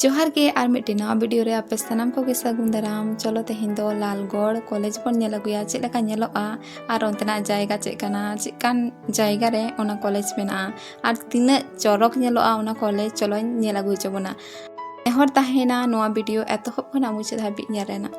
जोहार के आर मिट्टी नवा वीडियो रे आपे सानाम को के सागुन दाराम। चलो तेहेन दो लालगढ़ कॉलेज बन नेल अगुया चेद लेका नेलोआ आर ओंतेना जायगा चेदकाना चेदकान जायगा रे ओना कॉलेज मेना आर तिना चरक नेलोआ ओना कॉलेज चलो नेल अगु होचोबोना। एहर ताहेना नवा वीडियो एतहब खना मुचाद हाबि नेल रेना।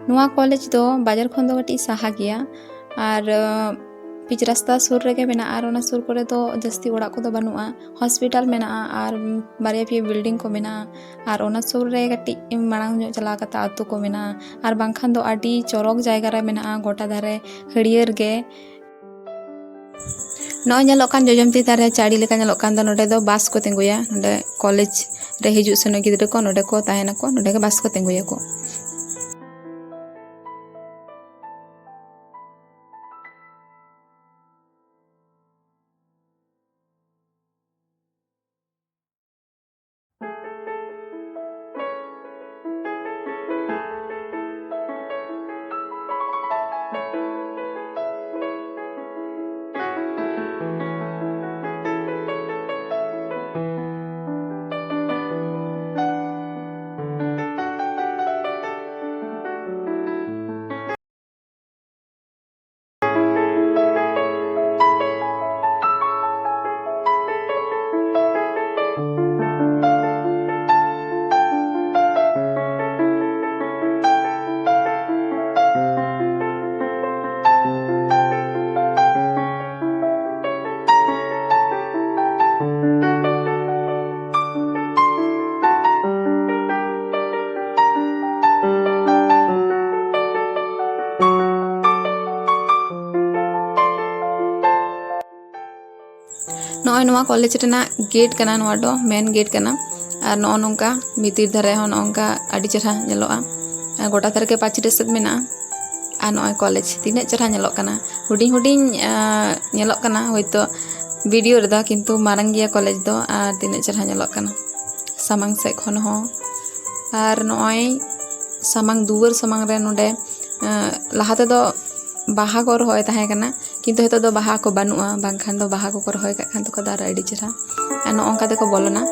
नुआ कॉलेज दो बाजार खन दो गटी साहा गया और पिच रास्ता सुर रेगे मेना और ओना सुर करे दो जस्ती ओड़ा को दो बनुआ हॉस्पिटल मेना और बारिया पे बिल्डिंग को मेना और ओना सुर रे गटी मांग जो चला कता आतु को मेना और बांखान दो आडी चौरक जायगा रे मेना गोटा धारे हड़ियर गे नौ नेलोकान जोजमती तारे चाड़ी लेका नेलोकान दो नोडे दो बास को तेंगुया नोडे कॉलेज रे हिजु सेनो गिद्रे को नोडे को ताहेना को नोडे के बास को तेंगुया को। नॉय नवा कॉलेज रेना गेट कना नवा दो मेन गेट कना और नॉ नोंका मितिर धरे हो नोंका आडी चेहरा नेलोआ गोटा धरे के पाचरे सेद मेना आ नॉय कॉलेज तिने चेहरा नेलोक कना हुडिंग हुडिंग नेलोक कना होयतो वीडियो रेदा किंतु मारंग गिया कॉलेज दो और तिने चेहरा नेलोक कना सामांग से खन हो और नॉय सामांग दुवर सामांग रे नोडे लहाते दो बाहा को रहोय ताहे कना किंतु हेतो दो बाहा को बानुआ बांखान दो बाहा को रहोय का खान तो दार आडी चेहरा आ नो ओंका ते को बोलना।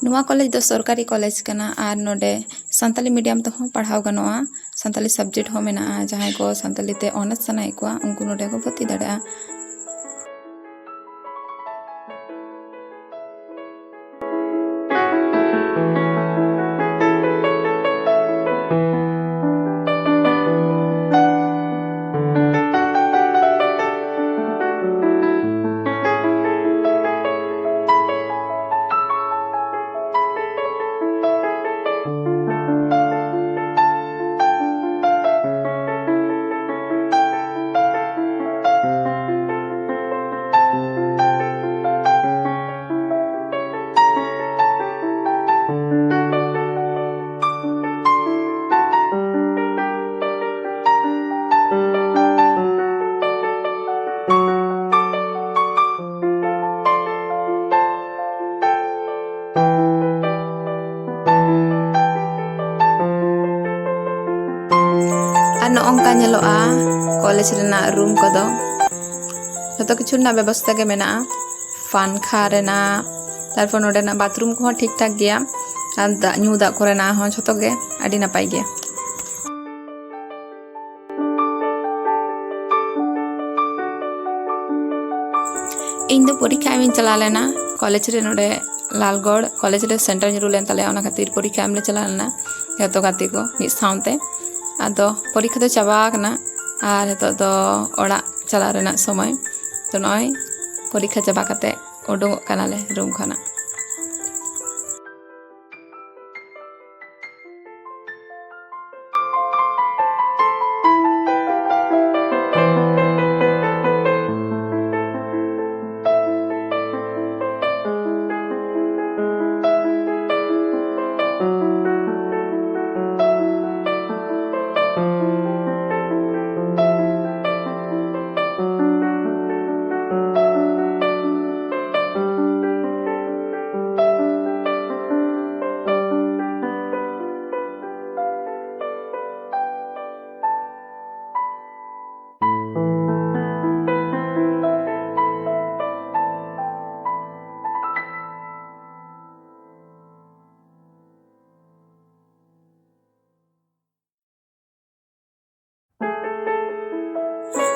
नुआ कॉलेज दो सरकारी कॉलेज कना और नोडे संताली मीडियम तो पढ़ाव गनोआ सानताली सब्जेक्ट हो मेना जहां को सानताली ते ऑनर्स सनाए को उनको नोडे को भर्ती दाड़ा। नौका कॉलेज रूम को जो किचु व्यवस्था के मेना फानखा तारपर नोडेना बाथरूम को ठीक ठाक गया न्यू दाग को जो गे आड़ी नापाय गया। इन दो परीक्षा में चला लेना कॉलेज रे नोडे लालगढ़ कॉलेज रे सेंटर जुरू लेन तले ओना खातिर परीक्षा में चला लेना जतो गाती को मिद साउंते आदो परीक्षा तो चाबा कना आर हेतो दो ओड़ा चला रेना समय तो नय परीक्षा चाबा काते उडुंग कनाले रूम खना।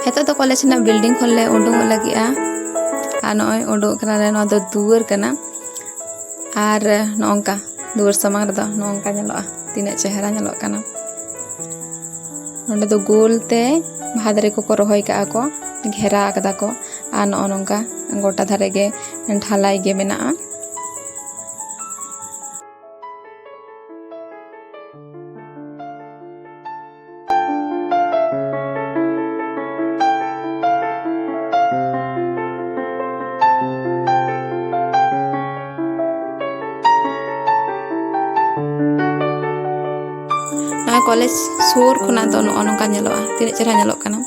हेतो तो कॉलेज ना बिल्डिंग खोले उडुंग लगी आ नय उडुंग कना न दो दुआर कना आर नोंका दुआर समांग रे नोंका नेलोआ तिने चेहरा नेलोग कना नोंडे दो गोलते भादरे को रोहय का को घेरा कदा को आ नोंका गोटा धारे गे ढालाई गे मेना। कॉलेज सुर खुना तो नोंका नेलोआ तिने चेहरा नेलोग कना।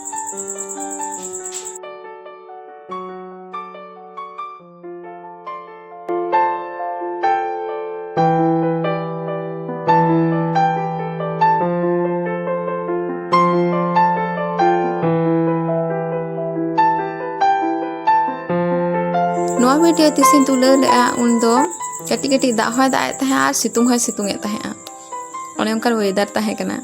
नोआ वीडियो तिसिन तुला लेआ उन दो कटी कटी दा होय दा तहे आर सितुंग होय सितुंग तहे ओने उनकर वेदर तहे कना।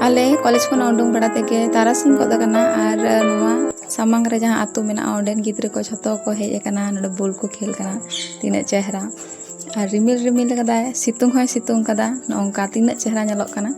आले कॉलेज को उडुंग बड़ा तेगे तारासिंग को और सामांग रे जहाँ आतु मेना ओंडेन गिद्रे को झतो को हेज कना नोडे बोल को खेल कना तीने चेहरा और रिमिल रिमिल कदाय सितुंग होय सितुंग कदा नोंका तीने चेहरा नेलोग कना।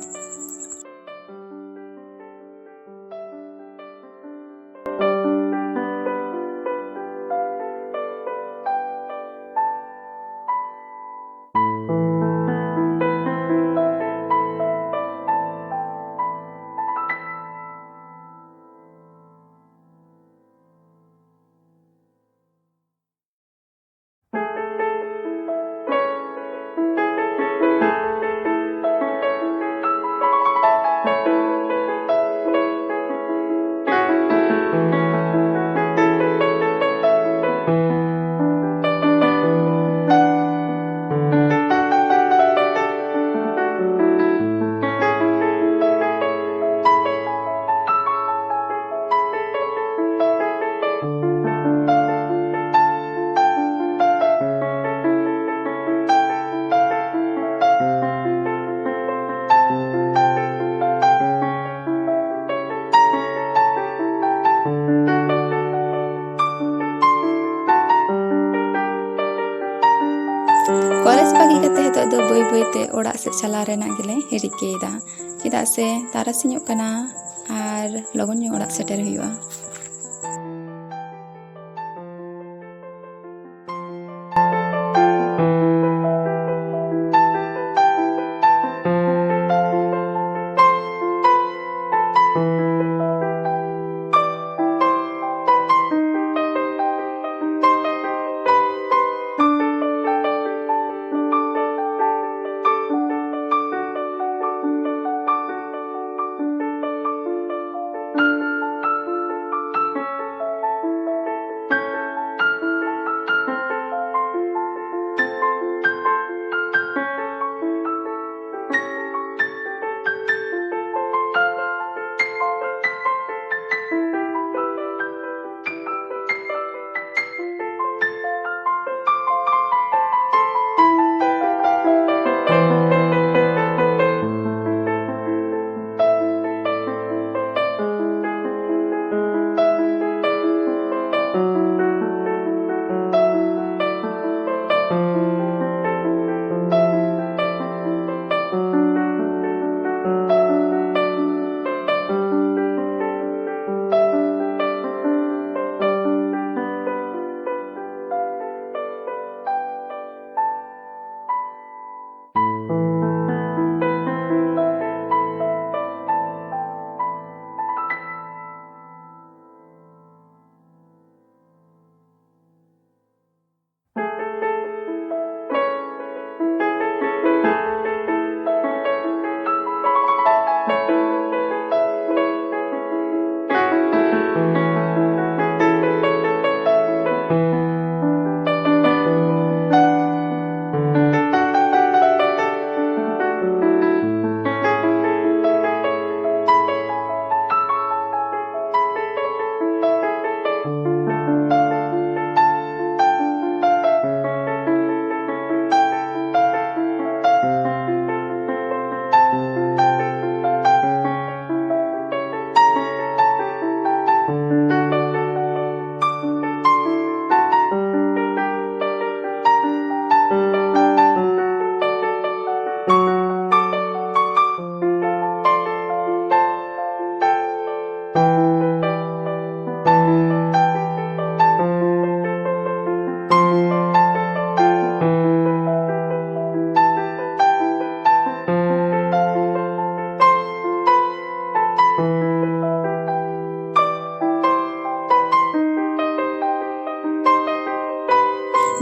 ᱵᱟᱹᱭᱛᱮ ᱚᱲᱟᱜ ᱥᱮᱫ ᱪᱟᱞᱟᱣ ᱨᱮᱱᱟᱜ ᱜᱮᱞᱮ ᱨᱤᱠᱟᱹᱭᱮᱫᱟ, ᱪᱮᱫᱟᱜ ᱥᱮ ᱛᱟᱨᱟᱥᱤᱧᱚᱜ ᱠᱟᱱᱟ ᱟᱨ ᱞᱚᱜᱚᱱ ᱧᱚᱜ ᱚᱲᱟᱜ ᱥᱮᱴᱮᱨ ᱦᱩᱭᱩᱜᱼᱟ।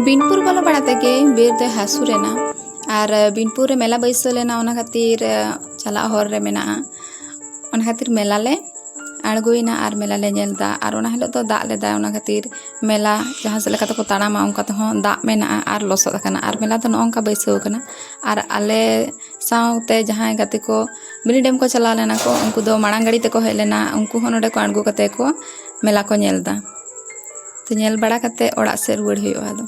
ᱵᱤᱱᱯᱩᱨ ᱵᱚᱞᱚ ᱵᱟᱲᱟ ᱛᱮᱜᱮ ᱵᱮᱨ ᱫᱚ ᱦᱟᱹᱥᱩᱨᱮᱱᱟ ᱟᱨ ᱵᱤᱱᱯᱩᱨ ᱨᱮ ᱢᱮᱞᱟ ᱵᱟᱹᱭᱥᱟᱹᱣ ᱞᱮᱱᱟ, ᱚᱱᱟ ᱠᱷᱟᱹᱛᱤᱨ ᱪᱟᱞᱟᱜ ᱦᱚᱨ ᱨᱮ ᱢᱮᱱᱟᱜᱼᱟ, ᱚᱱᱟ ᱠᱷᱟᱹᱛᱤर ᱢᱮᱞᱟ ᱞᱮ ᱟᱬᱜᱚᱭᱮᱱᱟ ᱟᱨ ᱢᱮᱞᱟ ᱞᱮ ᱧᱮᱞ ᱮᱫᱟ। ᱟᱨ ᱚᱱᱟ ᱦᱤᱞᱳᱜ ᱫᱚ ᱫᱟᱜ ᱞᱮᱫᱟᱭ, ᱚᱱᱟ ᱠᱷᱟᱹᱛᱤᱨ ᱢᱮᱞᱟ ᱡᱟᱦᱟᱸ ᱥᱮᱫ ᱞᱮᱠᱟ ᱛᱮᱠᱚ ᱛᱟᱲᱟᱢᱟ ᱚᱱᱠᱟ ᱛᱮᱦᱚᱸ ᱫᱟᱜ ᱢᱮᱱᱟᱜᱼᱟ ᱟᱨ ᱞᱚᱥᱚᱫ ᱟᱠᱟᱱᱟ। ᱟᱨ ᱢᱮᱞᱟ ᱫᱚ ᱱᱚᱜᱼᱚ ᱱᱚᱝᱠᱟ ᱵᱟᱹᱭᱥᱟᱹᱣ ᱟᱠᱟᱱᱟ। ᱟᱨ ᱟᱞᱮ ᱥᱟᱶᱛᱮ ᱡᱟᱦᱟᱸᱭ ᱜᱟᱛᱮ ᱠᱚ ᱵᱤᱱᱤ ᱰᱮᱢ ᱠᱚ ᱪᱟᱞᱟᱣ ᱞᱮᱱᱟ ᱠᱚ, ᱩᱱᱠᱩ ᱫᱚ ᱢᱟᱲᱟᱝ ᱜᱟᱹᱰᱤ ᱛᱮᱠᱚ ᱦᱮᱡ ᱞᱮᱱᱟ, ᱩᱱᱠᱩ ᱦᱚᱸ ᱱᱚᱰᱮ ᱠᱚ ᱟᱬᱜᱚ ᱠᱟᱛᱮ ko ᱢᱮᱞᱟ ko ᱧᱮᱞ ᱮᱫᱟ। ᱛᱚ ᱧᱮᱞ ᱵᱟᱲᱟ ᱠᱟᱛᱮ ᱚᱲᱟᱜ ᱥᱮᱫ ᱨᱩᱣᱟᱹᱲ ᱦᱩᱭᱩᱜᱼᱟ ᱟᱫᱚ।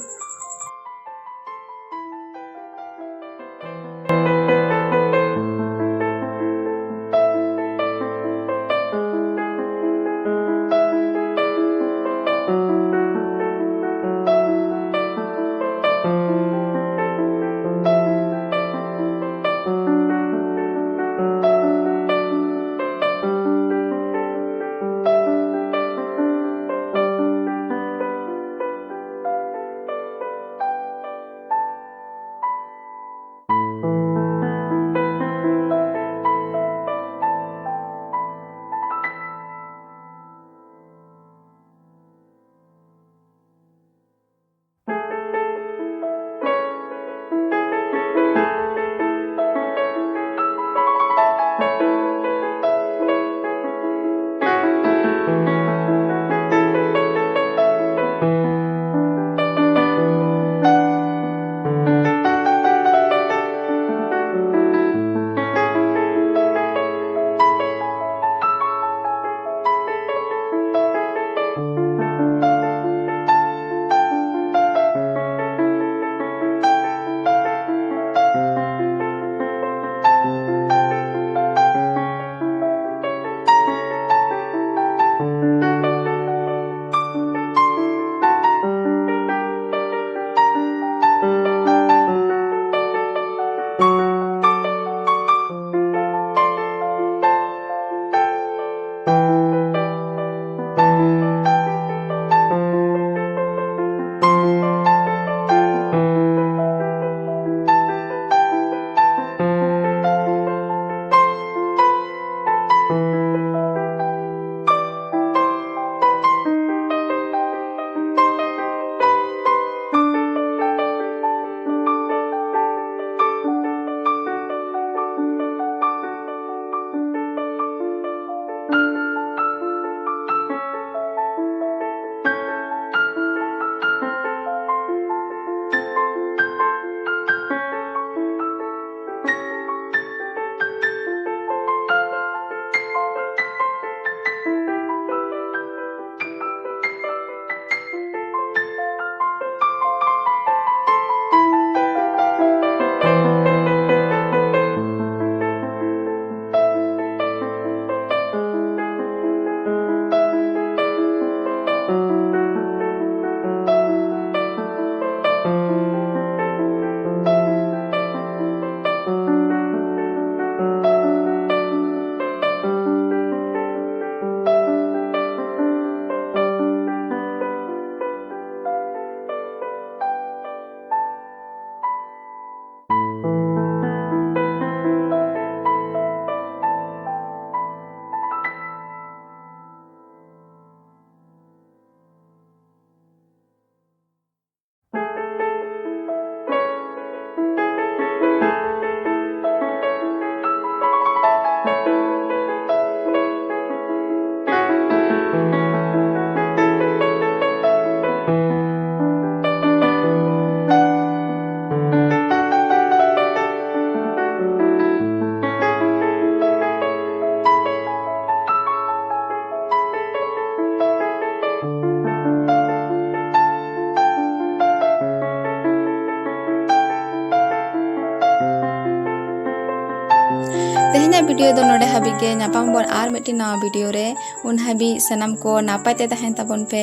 तेहेᱧाग वीडियो दो नोडे हाबी गे नापाम बोन आर मिट्टी नवा वीडियो रे उन हाबी सनम को नापाय ते तहेन ताबोन पे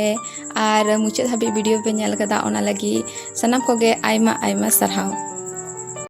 आर मुचाद हाबी वीडियो पे नेल कदा ओना लगी सनम को गे आयमा आयमा सरहाव।